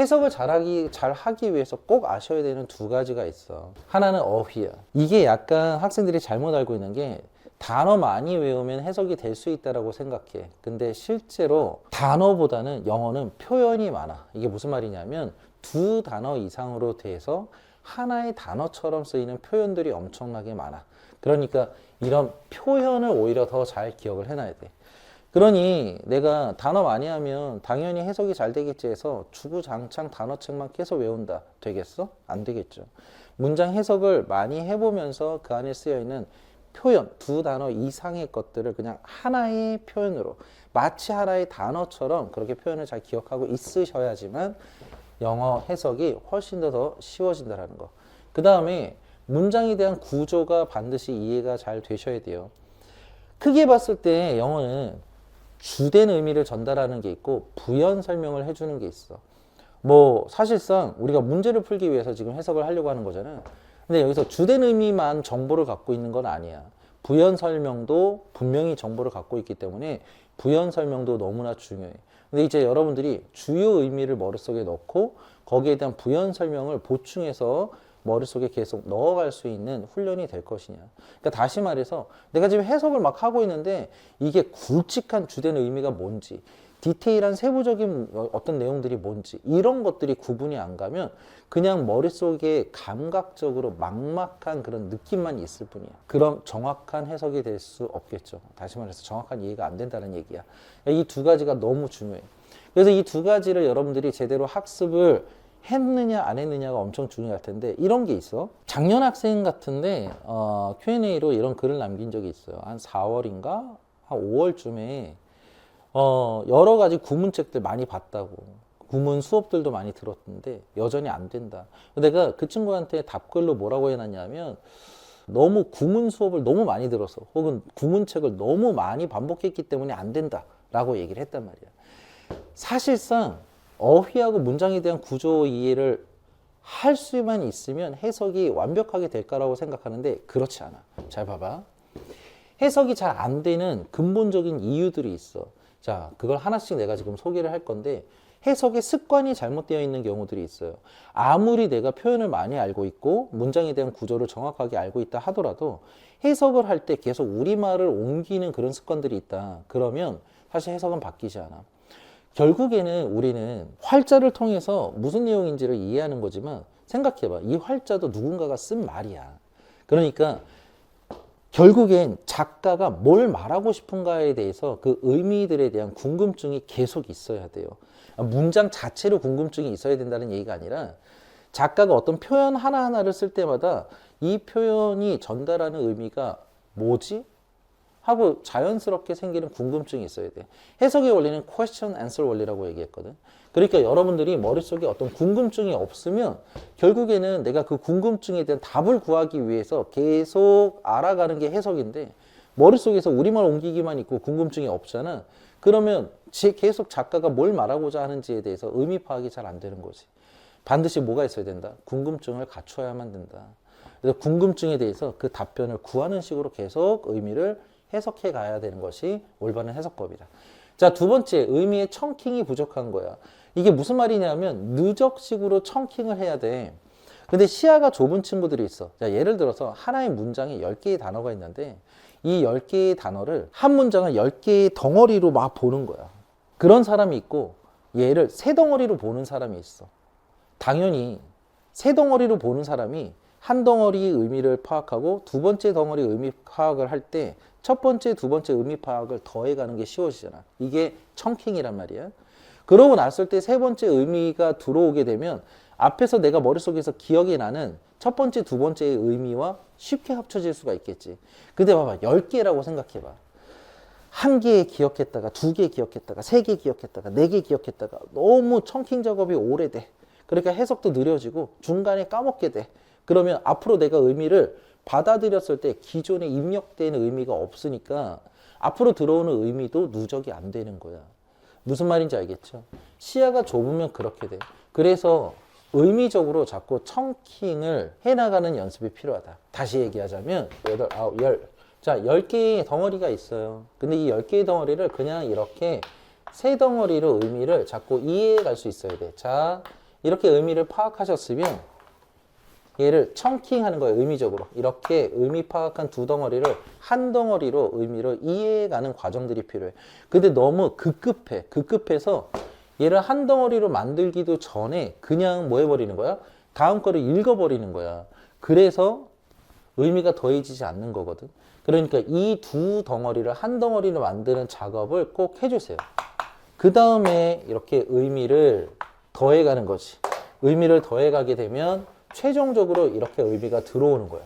해석을 잘 하기 위해서 꼭 아셔야 되는 두 가지가 있어. 하나는 어휘야. 이게 약간 학생들이 잘못 알고 있는 게 단어 많이 외우면 해석이 될 수 있다라고 생각해. 근데 실제로 단어보다는 영어는 표현이 많아. 이게 무슨 말이냐면 두 단어 이상으로 돼서 하나의 단어처럼 쓰이는 표현들이 엄청나게 많아. 그러니까 이런 표현을 오히려 더 잘 기억을 해놔야 돼. 그러니 내가 단어 많이 하면 당연히 해석이 잘 되겠지 해서 주구장창 단어책만 계속 외운다. 되겠어? 안 되겠죠. 문장 해석을 많이 해보면서 그 안에 쓰여있는 표현, 두 단어 이상의 것들을 그냥 하나의 표현으로 마치 하나의 단어처럼 그렇게 표현을 잘 기억하고 있으셔야지만 영어 해석이 훨씬 더 쉬워진다는 거. 그 다음에 문장에 대한 구조가 반드시 이해가 잘 되셔야 돼요. 크게 봤을 때 영어는 주된 의미를 전달하는 게 있고 부연 설명을 해주는 게 있어. 뭐 사실상 우리가 문제를 풀기 위해서 지금 해석을 하려고 하는 거잖아. 근데 여기서 주된 의미만 정보를 갖고 있는 건 아니야. 부연 설명도 분명히 정보를 갖고 있기 때문에 부연 설명도 너무나 중요해. 근데 이제 여러분들이 주요 의미를 머릿속에 넣고 거기에 대한 부연 설명을 보충해서 머릿속에 계속 넣어갈 수 있는 훈련이 될 것이냐. 그러니까 다시 말해서 내가 지금 해석을 막 하고 있는데 이게 굵직한 주된 의미가 뭔지, 디테일한 세부적인 어떤 내용들이 뭔지 이런 것들이 구분이 안 가면 그냥 머릿속에 감각적으로 막막한 그런 느낌만 있을 뿐이야. 그럼 정확한 해석이 될 수 없겠죠. 다시 말해서 정확한 이해가 안 된다는 얘기야. 이 두 가지가 너무 중요해. 그래서 이 두 가지를 여러분들이 제대로 학습을 했느냐 안 했느냐가 엄청 중요할 텐데 이런 게 있어. 작년 학생 같은데 Q&A로 이런 글을 남긴 적이 있어요. 한 4월인가 한 5월쯤에 여러 가지 구문책들 많이 봤다고, 구문 수업들도 많이 들었는데 여전히 안 된다. 내가 그 친구한테 답글로 뭐라고 해놨냐면 너무 구문 수업을 너무 많이 들어서 혹은 구문책을 너무 많이 반복했기 때문에 안 된다 라고 얘기를 했단 말이야. 사실상 어휘하고 문장에 대한 구조 이해를 할 수만 있으면 해석이 완벽하게 될까라고 생각하는데 그렇지 않아. 잘 봐봐. 해석이 잘 안 되는 근본적인 이유들이 있어. 자, 그걸 하나씩 내가 지금 소개를 할 건데 해석의 습관이 잘못되어 있는 경우들이 있어요. 아무리 내가 표현을 많이 알고 있고 문장에 대한 구조를 정확하게 알고 있다 하더라도 해석을 할 때 계속 우리말을 옮기는 그런 습관들이 있다. 그러면 사실 해석은 바뀌지 않아. 결국에는 우리는 활자를 통해서 무슨 내용인지를 이해하는 거지만 생각해봐. 이 활자도 누군가가 쓴 말이야. 그러니까 결국엔 작가가 뭘 말하고 싶은가에 대해서 그 의미들에 대한 궁금증이 계속 있어야 돼요. 문장 자체로 궁금증이 있어야 된다는 얘기가 아니라 작가가 어떤 표현 하나하나를 쓸 때마다 이 표현이 전달하는 의미가 뭐지? 하고 자연스럽게 생기는 궁금증이 있어야 돼. 해석의 원리는 question answer 원리라고 얘기했거든. 그러니까 여러분들이 머릿속에 어떤 궁금증이 없으면 결국에는 내가 그 궁금증에 대한 답을 구하기 위해서 계속 알아가는 게 해석인데 머릿속에서 우리말 옮기기만 있고 궁금증이 없잖아. 그러면 계속 작가가 뭘 말하고자 하는지에 대해서 의미 파악이 잘 안 되는 거지. 반드시 뭐가 있어야 된다? 궁금증을 갖춰야만 된다. 그래서 궁금증에 대해서 그 답변을 구하는 식으로 계속 의미를 해석해 가야 되는 것이 올바른 해석법이다. 자, 두 번째, 의미의 청킹이 부족한 거야. 이게 무슨 말이냐면 누적식으로 청킹을 해야 돼. 근데 시야가 좁은 친구들이 있어. 자, 예를 들어서 하나의 문장에 10개의 단어가 있는데 이 10개의 단어를 한 문장을 10개의 덩어리로 막 보는 거야. 그런 사람이 있고 얘를 세 덩어리로 보는 사람이 있어. 당연히 세 덩어리로 보는 사람이 한 덩어리의 의미를 파악하고 두 번째 덩어리 의미 파악을 할 때 첫 번째, 두 번째 의미 파악을 더해가는 게 쉬워지잖아. 이게 청킹이란 말이야. 그러고 났을 때 세 번째 의미가 들어오게 되면 앞에서 내가 머릿속에서 기억이 나는 첫 번째, 두 번째의 의미와 쉽게 합쳐질 수가 있겠지. 근데 봐봐, 10개라고 생각해봐. 한 개 기억했다가 두 개 기억했다가 세 개 기억했다가 네 개 기억했다가 너무 청킹 작업이 오래돼. 그러니까 해석도 느려지고 중간에 까먹게 돼. 그러면 앞으로 내가 의미를 받아들였을 때 기존에 입력된 의미가 없으니까 앞으로 들어오는 의미도 누적이 안 되는 거야. 무슨 말인지 알겠죠? 시야가 좁으면 그렇게 돼. 그래서 의미적으로 자꾸 청킹을 해나가는 연습이 필요하다. 다시 얘기하자면 8, 9, 10. 자, 10개의 덩어리가 있어요. 근데 이 10개의 덩어리를 그냥 이렇게 세 덩어리로 의미를 자꾸 이해해 갈 수 있어야 돼. 자, 이렇게 의미를 파악하셨으면 얘를 청킹하는 거예요. 의미적으로. 이렇게 의미 파악한 두 덩어리를 한 덩어리로 의미를 이해해가는 과정들이 필요해. 근데 너무 급급해. 급급해서 얘를 한 덩어리로 만들기도 전에 그냥 뭐 해버리는 거야? 다음 거를 읽어버리는 거야. 그래서 의미가 더해지지 않는 거거든. 그러니까 이 두 덩어리를 한 덩어리로 만드는 작업을 꼭 해주세요. 그 다음에 이렇게 의미를 더해가는 거지. 의미를 더해가게 되면 최종적으로 이렇게 의미가 들어오는 거야.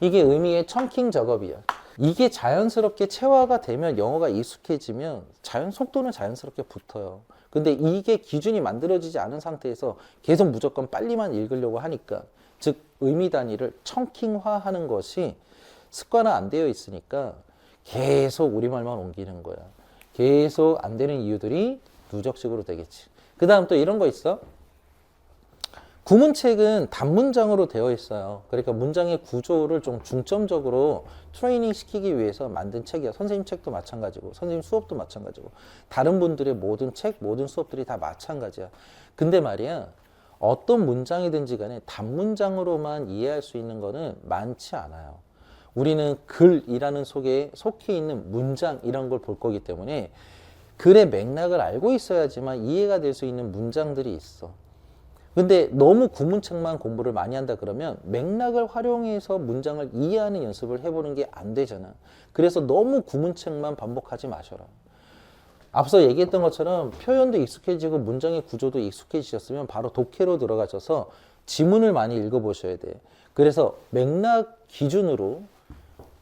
이게 의미의 청킹 작업이야. 이게 자연스럽게 체화가 되면, 영어가 익숙해지면 속도는 자연스럽게 붙어요. 근데 이게 기준이 만들어지지 않은 상태에서 계속 무조건 빨리만 읽으려고 하니까, 즉 의미 단위를 청킹화하는 것이 습관화 안 되어 있으니까 계속 우리말만 옮기는 거야. 계속 안 되는 이유들이 누적식으로 되겠지. 그 다음 또 이런 거 있어. 구문책은 단문장으로 되어 있어요. 그러니까 문장의 구조를 좀 중점적으로 트레이닝 시키기 위해서 만든 책이야. 선생님 책도 마찬가지고, 선생님 수업도 마찬가지고, 다른 분들의 모든 책, 모든 수업들이 다 마찬가지야. 근데 말이야, 어떤 문장이든지 간에 단문장으로만 이해할 수 있는 거는 많지 않아요. 우리는 글이라는 속에 속해 있는 문장 이런 걸 볼 거기 때문에 글의 맥락을 알고 있어야지만 이해가 될 수 있는 문장들이 있어. 근데 너무 구문책만 공부를 많이 한다 그러면 맥락을 활용해서 문장을 이해하는 연습을 해보는 게 안 되잖아. 그래서 너무 구문책만 반복하지 마셔라. 앞서 얘기했던 것처럼 표현도 익숙해지고 문장의 구조도 익숙해지셨으면 바로 독해로 들어가셔서 지문을 많이 읽어보셔야 돼. 그래서 맥락 기준으로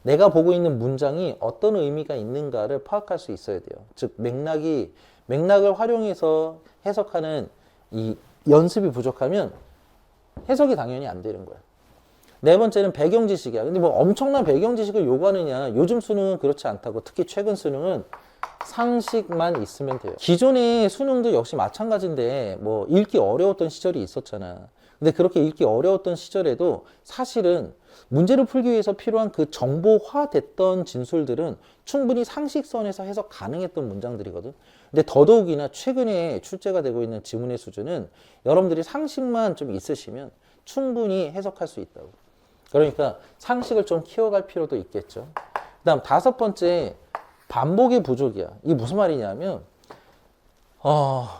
내가 보고 있는 문장이 어떤 의미가 있는가를 파악할 수 있어야 돼요. 즉 맥락을 활용해서 해석하는 이 연습이 부족하면 해석이 당연히 안 되는 거야. 네 번째는 배경 지식이야. 근데 뭐 엄청난 배경 지식을 요구하느냐? 요즘 수능은 그렇지 않다고. 특히 최근 수능은 상식만 있으면 돼요. 기존의 수능도 역시 마찬가지인데 뭐 읽기 어려웠던 시절이 있었잖아. 근데 그렇게 읽기 어려웠던 시절에도 사실은 문제를 풀기 위해서 필요한 그 정보화됐던 진술들은 충분히 상식선에서 해석 가능했던 문장들이거든. 근데 더더욱이나 최근에 출제가 되고 있는 지문의 수준은 여러분들이 상식만 좀 있으시면 충분히 해석할 수 있다고. 그러니까 상식을 좀 키워갈 필요도 있겠죠. 그 다음 다섯 번째, 반복의 부족이야. 이게 무슨 말이냐면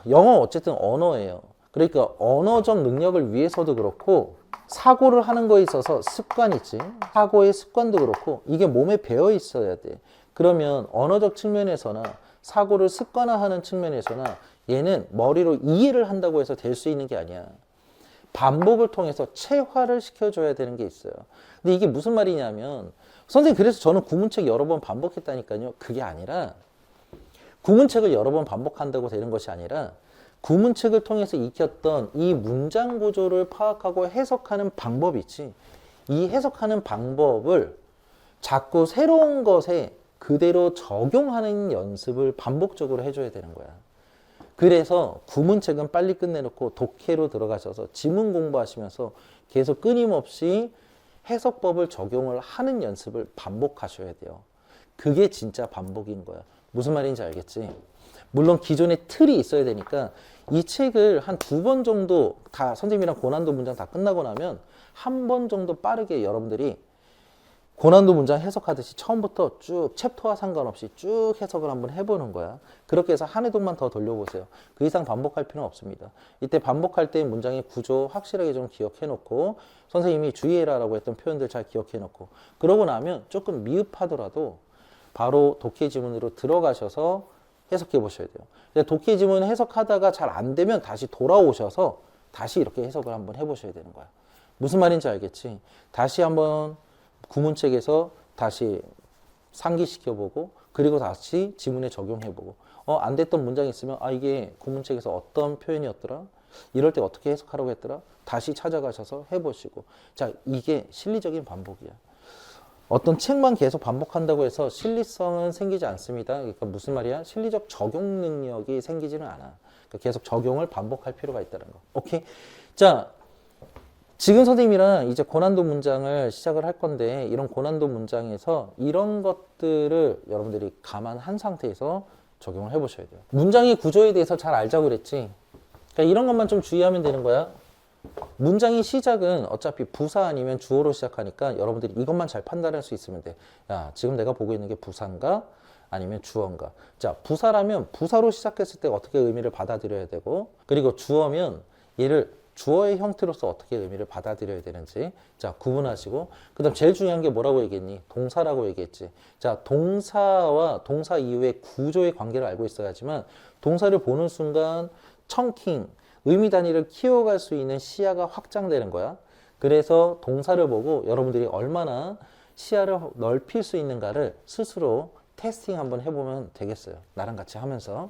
영어 어쨌든 언어예요. 그러니까 언어적 능력을 위해서도 그렇고 사고를 하는 거에 있어서 습관이지. 사고의 습관도 그렇고 이게 몸에 배어 있어야 돼. 그러면 언어적 측면에서나 사고를 습관화하는 측면에서나 얘는 머리로 이해를 한다고 해서 될 수 있는 게 아니야. 반복을 통해서 체화를 시켜줘야 되는 게 있어요. 근데 이게 무슨 말이냐면, 선생님 그래서 저는 구문책 여러 번 반복했다니까요. 그게 아니라 구문책을 여러 번 반복한다고 되는 것이 아니라 구문책을 통해서 익혔던 이 문장 구조를 파악하고 해석하는 방법이 있지. 이 해석하는 방법을 자꾸 새로운 것에 그대로 적용하는 연습을 반복적으로 해줘야 되는 거야. 그래서 구문책은 빨리 끝내놓고 독해로 들어가셔서 지문 공부하시면서 계속 끊임없이 해석법을 적용을 하는 연습을 반복하셔야 돼요. 그게 진짜 반복인 거야. 무슨 말인지 알겠지? 물론 기존에 틀이 있어야 되니까 이 책을 한 두 번 정도 다 선생님이랑 고난도 문장 다 끝나고 나면 한 번 정도 빠르게 여러분들이 고난도 문장 해석하듯이 처음부터 쭉 챕터와 상관없이 쭉 해석을 한번 해보는 거야. 그렇게 해서 한 해동만 더 돌려보세요. 그 이상 반복할 필요는 없습니다. 이때 반복할 때 문장의 구조 확실하게 좀 기억해놓고 선생님이 주의해라라고 했던 표현들 잘 기억해놓고 그러고 나면 조금 미흡하더라도 바로 독해 지문으로 들어가셔서 해석해 보셔야 돼요. 독해 지문 해석하다가 잘 안 되면 다시 돌아오셔서 다시 이렇게 해석을 한번 해보셔야 되는 거야. 무슨 말인지 알겠지? 다시 한번 구문책에서 다시 상기시켜보고 그리고 다시 지문에 적용해보고 안 됐던 문장이 있으면 이게 구문책에서 어떤 표현이었더라? 이럴 때 어떻게 해석하라고 했더라? 다시 찾아가셔서 해보시고 자, 이게 실리적인 반복이야. 어떤 책만 계속 반복한다고 해서 실리성은 생기지 않습니다. 그러니까 무슨 말이야? 실리적 적용 능력이 생기지는 않아. 그러니까 계속 적용을 반복할 필요가 있다는 거. 오케이? 자, 지금 선생님이랑 이제 고난도 문장을 시작을 할 건데 이런 고난도 문장에서 이런 것들을 여러분들이 감안한 상태에서 적용을 해보셔야 돼요. 문장의 구조에 대해서 잘 알자고 그랬지. 그러니까 이런 것만 좀 주의하면 되는 거야. 문장의 시작은 어차피 부사 아니면 주어로 시작하니까 여러분들이 이것만 잘 판단할 수 있으면 돼. 야, 지금 내가 보고 있는 게 부사인가? 아니면 주어인가? 자, 부사라면 부사로 시작했을 때 어떻게 의미를 받아들여야 되고, 그리고 주어면 얘를 주어의 형태로서 어떻게 의미를 받아들여야 되는지 자 구분하시고, 그 다음 제일 중요한 게 뭐라고 얘기했니? 동사라고 얘기했지. 자, 동사와 동사 이후의 구조의 관계를 알고 있어야지만 동사를 보는 순간 청킹, 의미 단위를 키워갈 수 있는 시야가 확장되는 거야. 그래서 동사를 보고 여러분들이 얼마나 시야를 넓힐 수 있는가를 스스로 테스팅 한번 해보면 되겠어요. 나랑 같이 하면서.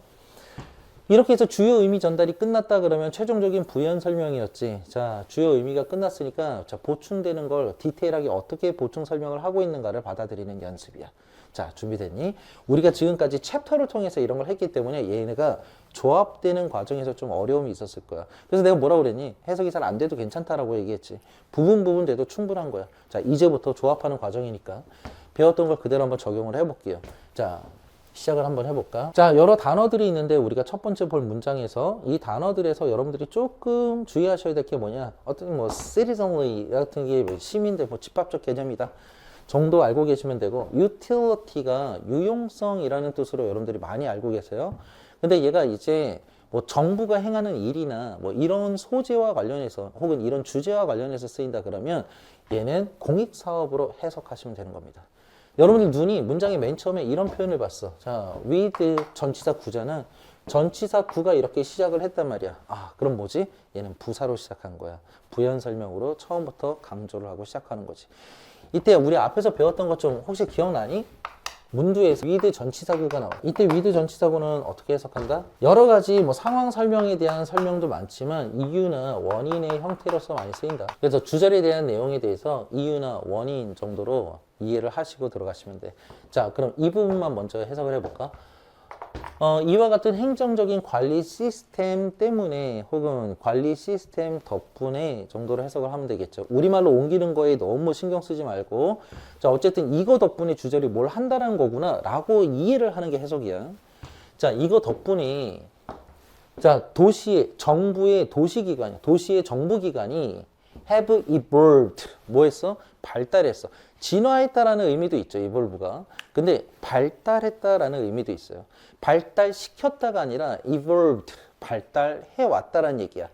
이렇게 해서 주요 의미 전달이 끝났다 그러면 최종적인 부연 설명이었지. 자, 주요 의미가 끝났으니까 자, 보충되는 걸 디테일하게 어떻게 보충 설명을 하고 있는가를 받아들이는 연습이야. 자, 준비됐니? 우리가 지금까지 챕터를 통해서 이런 걸 했기 때문에 얘네가 조합되는 과정에서 좀 어려움이 있었을 거야. 그래서 내가 뭐라고 그랬니? 해석이 잘 안 돼도 괜찮다라고 얘기했지. 부분 돼도 충분한 거야. 자, 이제부터 조합하는 과정이니까 배웠던 걸 그대로 한번 적용을 해볼게요. 자, 시작을 한번 해볼까? 자, 여러 단어들이 있는데 우리가 첫 번째 볼 문장에서 이 단어들에서 여러분들이 조금 주의하셔야 될 게 뭐냐? 어떤 뭐 citizenry 같은 게 시민들 뭐 집합적 개념이다 정도 알고 계시면 되고, utility가 유용성이라는 뜻으로 여러분들이 많이 알고 계세요. 근데 얘가 이제 뭐 정부가 행하는 일이나 뭐 이런 소재와 관련해서 혹은 이런 주제와 관련해서 쓰인다 그러면 얘는 공익사업으로 해석하시면 되는 겁니다. 여러분들 눈이 문장의 맨 처음에 이런 표현을 봤어. 자, with 전치사 구잖아. 전치사 구가 이렇게 시작을 했단 말이야. 아, 그럼 뭐지? 얘는 부사로 시작한 거야. 부연 설명으로 처음부터 강조를 하고 시작하는 거지. 이때 우리 앞에서 배웠던 것 좀 혹시 기억나니? 문두에서 with 전치사구가 나와. 이때 with 전치사구는 어떻게 해석한다? 여러 가지 뭐 상황 설명에 대한 설명도 많지만 이유나 원인의 형태로서 많이 쓰인다. 그래서 주절에 대한 내용에 대해서 이유나 원인 정도로 이해를 하시고 들어가시면 돼. 자, 그럼 이 부분만 먼저 해석을 해볼까? 이와 같은 행정적인 관리 시스템 때문에 혹은 관리 시스템 덕분에 정도로 해석을 하면 되겠죠. 우리말로 옮기는 거에 너무 신경 쓰지 말고, 자, 어쨌든 이거 덕분에 주절이 뭘 한다는 거구나 라고 이해를 하는 게 해석이야. 자, 이거 덕분에 자, 도시의 정부의 도시기관이 도시의 정부기관이 have evolved 뭐 했어? 발달했어. 진화했다라는 의미도 있죠, evolve가. 근데 발달했다라는 의미도 있어요. 발달시켰다가 아니라 evolved, 발달해왔다라는 얘기야.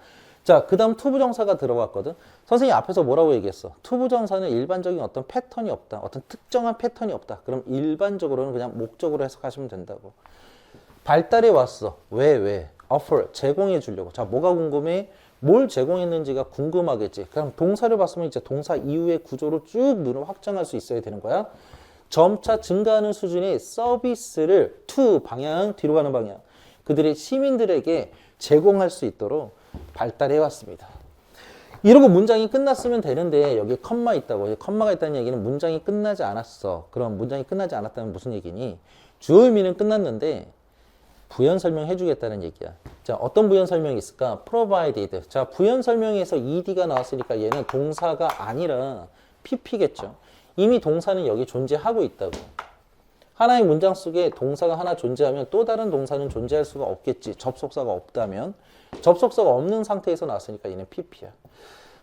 자, 그 다음 투부정사가 들어갔거든. 선생님이 앞에서 뭐라고 얘기했어? 투부정사는 일반적인 어떤 패턴이 없다. 어떤 특정한 패턴이 없다. 그럼 일반적으로는 그냥 목적으로 해석하시면 된다고. 발달해 왔어. 왜? offer, 제공해 주려고. 자, 뭐가 궁금해? 뭘 제공했는지가 궁금하겠지. 그럼 동사를 봤으면 이제 동사 이후의 구조로 쭉 눈을 확장할 수 있어야 되는 거야. 점차 증가하는 수준의 서비스를 to 방향, 뒤로 가는 방향, 그들의 시민들에게 제공할 수 있도록 발달해 왔습니다. 이러고 문장이 끝났으면 되는데 여기 컴마 있다고. 컴마가 있다는 얘기는 문장이 끝나지 않았어. 그럼 문장이 끝나지 않았다면 무슨 얘기니? 주어 의미는 끝났는데 부연 설명해 주겠다는 얘기야. 자, 어떤 부연 설명이 있을까? provided. 자, 부연 설명에서 ed가 나왔으니까 얘는 동사가 아니라 pp겠죠. 이미 동사는 여기 존재하고 있다고. 하나의 문장 속에 동사가 하나 존재하면 또 다른 동사는 존재할 수가 없겠지. 접속사가 없다면. 접속사가 없는 상태에서 나왔으니까 얘는 pp야.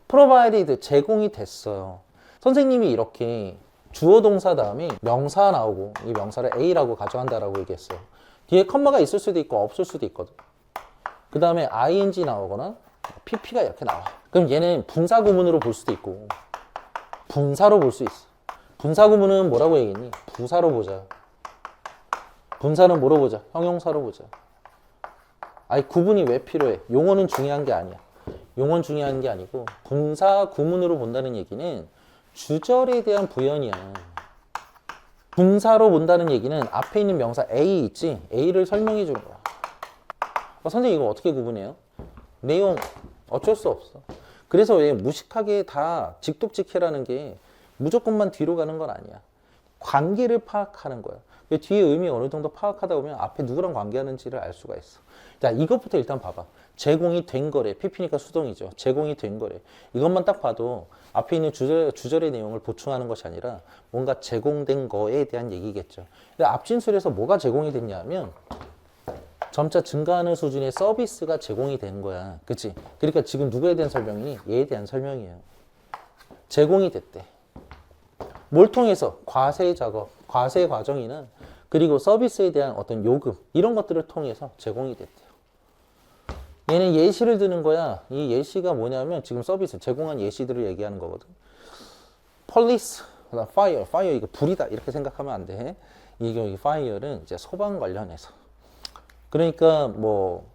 provided, 제공이 됐어요. 선생님이 이렇게 주어 동사 다음에 명사 나오고 이 명사를 A라고 가져간다라고 얘기했어요. 뒤에 컴마가 있을 수도 있고 없을 수도 있거든. 그 다음에 ing 나오거나 pp가 이렇게 나와. 그럼 얘는 분사 구문으로 볼 수도 있고 분사로 볼 수 있어. 분사 구문은 뭐라고 얘기했니? 부사로 보자. 분사는 뭐로 보자? 형용사로 보자. 아니, 구분이 왜 필요해? 용어는 중요한 게 아니야. 용어는 중요한 게 아니고 분사 구문으로 본다는 얘기는 주절에 대한 부연이야. 분사로 본다는 얘기는 앞에 있는 명사 A 있지? A를 설명해 주는 거야. 선생님 이거 어떻게 구분해요? 내용 어쩔 수 없어. 그래서 왜 무식하게 다 직독직해라는 게 무조건만 뒤로 가는 건 아니야. 관계를 파악하는 거야. 뒤에 의미 어느 정도 파악하다 보면 앞에 누구랑 관계하는지를 알 수가 있어. 자, 이것부터 일단 봐봐. 제공이 된 거래. PP니까 수동이죠. 제공이 된 거래. 이것만 딱 봐도 앞에 있는 주절의 내용을 보충하는 것이 아니라 뭔가 제공된 거에 대한 얘기겠죠. 근데 앞진술에서 뭐가 제공이 됐냐 하면 점차 증가하는 수준의 서비스가 제공이 된 거야. 그치? 그러니까 지금 누구에 대한 설명이니? 얘에 대한 설명이에요. 제공이 됐대. 뭘 통해서? 과세 작업, 과세 과정이나 그리고 서비스에 대한 어떤 요금 이런 것들을 통해서 제공이 됐대요. 얘는 예시를 드는 거야. 이 예시가 뭐냐면 지금 서비스 제공한 예시들을 얘기하는 거거든. police, fire, fire 이거 불이다 이렇게 생각하면 안 돼. 이게 fire는 이제 소방 관련해서. 그러니까 뭐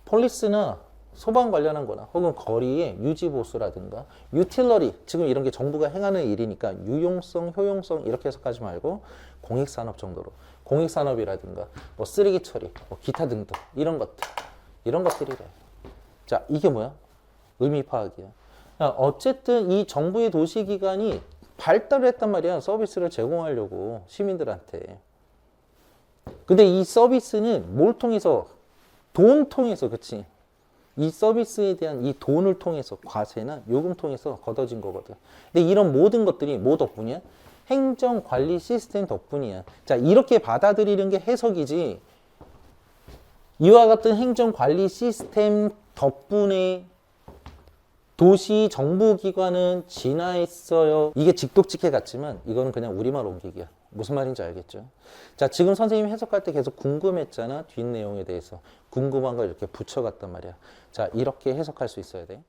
police나 소방 관련한 거나 혹은 거리의 유지 보수라든가 유틸러리 지금 이런 게 정부가 행하는 일이니까 유용성, 효용성 이렇게 해석하지 말고 공익산업 정도로 공익산업이라든가 뭐 쓰레기 처리, 뭐 기타 등등 이런 것들이래. 자, 이게 뭐야? 의미 파악이야. 어쨌든 이 정부의 도시기관이 발달을 했단 말이야. 서비스를 제공하려고 시민들한테. 근데 이 서비스는 뭘 통해서? 돈 통해서, 그치? 이 서비스에 대한 이 돈을 통해서 과세나 요금 통해서 걷어진 거거든. 근데 이런 모든 것들이 뭐 덕분이야? 행정관리 시스템 덕분이야. 자, 이렇게 받아들이는 게 해석이지. 이와 같은 행정관리 시스템 덕분에 도시 정부기관은 진화했어요. 이게 직독직해 같지만 이거는 그냥 우리말 옮기기야. 무슨 말인지 알겠죠? 자, 지금 선생님이 해석할 때 계속 궁금했잖아. 뒷내용에 대해서. 궁금한 걸 이렇게 붙여갔단 말이야. 자, 이렇게 해석할 수 있어야 돼.